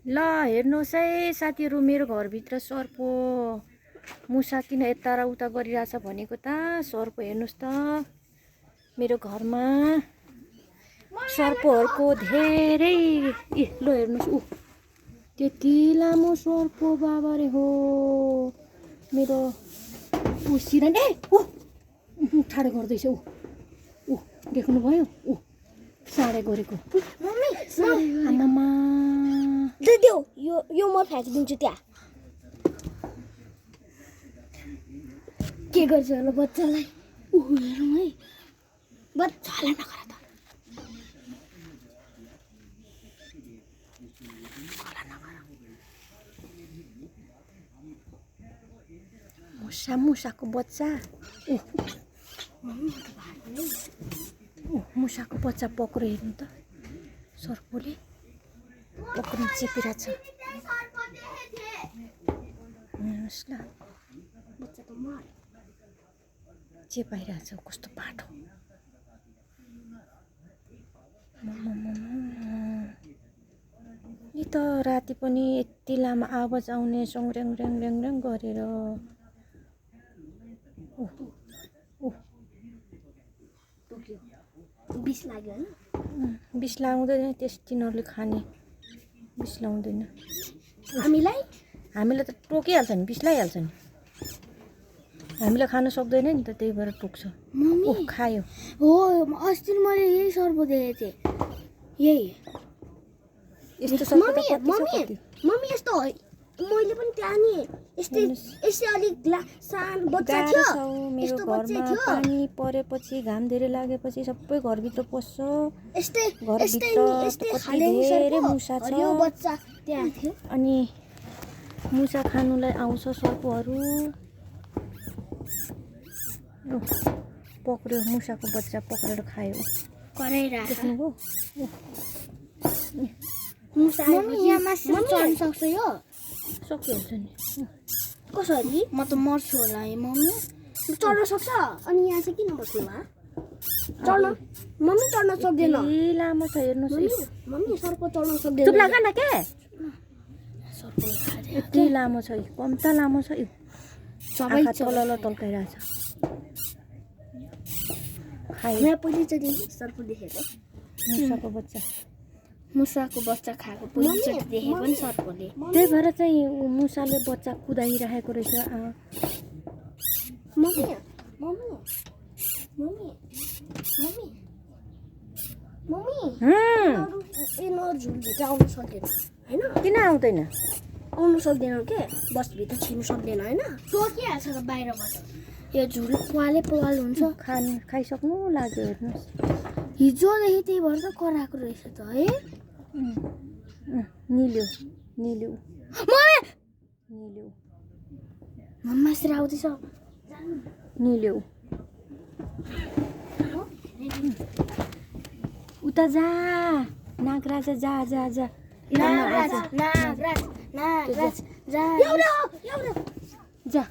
ल हेर्नुहोस् है साथीहरू, मेरो घरभित्र सर्पो मुसा किन यता र उता गरिरहेछ भनेको त। सर्पो हेर्नुहोस् त, मेरो घरमा सर्पहरूको धेरै ल हेर्नुहोस्। त्यति लामो सर्पो बाबा रे हो मेरो सिरान ठाडो गर्दैछ। देख्नुभयो साडे गरेको आमामा। यो म फ्याँकिदिन्छु त्यहाँ। के गर्छ होला बच्चालाई? हेरौँ है, बच्चालाई नगर त। मुसाको बच्चा मुसाको बच्चा पक्रो हेर्नु त, सर्पोले पक्रो चेपिरहेछ। हेर्नुहोस् ल, चेपाइरहेछ, कस्तो बाटो। नि त राति पनि यति लामो आवाज आउने सङ्ग्र्याङ र्याङ र्याङ र्याङ गरेर। बिस लाग्यो होइन? बिस लाउँदैन, त्यस तिनीहरूले खाने बिस लाउँदैन। हामीलाई त टोकिहाल्छ नि, बिस लगाइहाल्छ नि। हामीलाई खानु सक्दैन नि त, त्यही भएर टोक्छ। खायो हो। अस्ति मैले यही सर्प देखेको थिएँ। यही यस्तो मम्मी यस्तो हो। मैले पनि त्यहाँ नि यस्तै अलिक सानो बच्चा थियो। मेरो घरमा पानी परेपछि, घाम धेरै लागेपछि सबै घरभित्र पस्छ। धेरै मुसा छ। बच्चा त्यहाँ थियो। अनि मुसा खानुलाई आउँछ सर्पहरू। पक्रियो, मुसाको बच्चा पक्रेर खायो। देख्नुभयो? यहाँ मासु चढ्न सक्छ यो? सकिहाल्छ नि। कसरी? म त मर्छु होला है मम्मी। चढ्न सक्छ? अनि यहाँ चाहिँ किन बस्नु भयो? मम्मी चढ्न सक्दैन। लामो छ हेर्नुहोस्। मम्मी सर्प चढ्न सक्दैन। चुप लाग न के? यति लामो छ, कम्ता लामो छ यो। सबै तल टल्काइरहेछ। यहाँ पहिलोचोटि सर्प देखेको। मुसाको बच्चा खाएको पहिलोचोटि देखेको नि सर्पले। त्यही भएर चाहिँ मुसाले बच्चा कुदाइरहेको रहेछ। मम्मी झुलभित्र आउनु सक्दैन होइन? किन आउँदैन? आउनु सक्दैन के? बसभित्र छिर्नु सक्दैन होइन? टोकिहाल्छ त बाहिरबाट। यो झुल पाल हुन्छ। खाइसक्नु लाग्यो हेर्नुहोस्। हिजोदेखि त्यही भएर त कराएको रहेछ त है। निल्यो मम्मा यसरी आउँदैछ। निल्यो उता जा। नागराजा जा जा जा। नागराज जा। जा।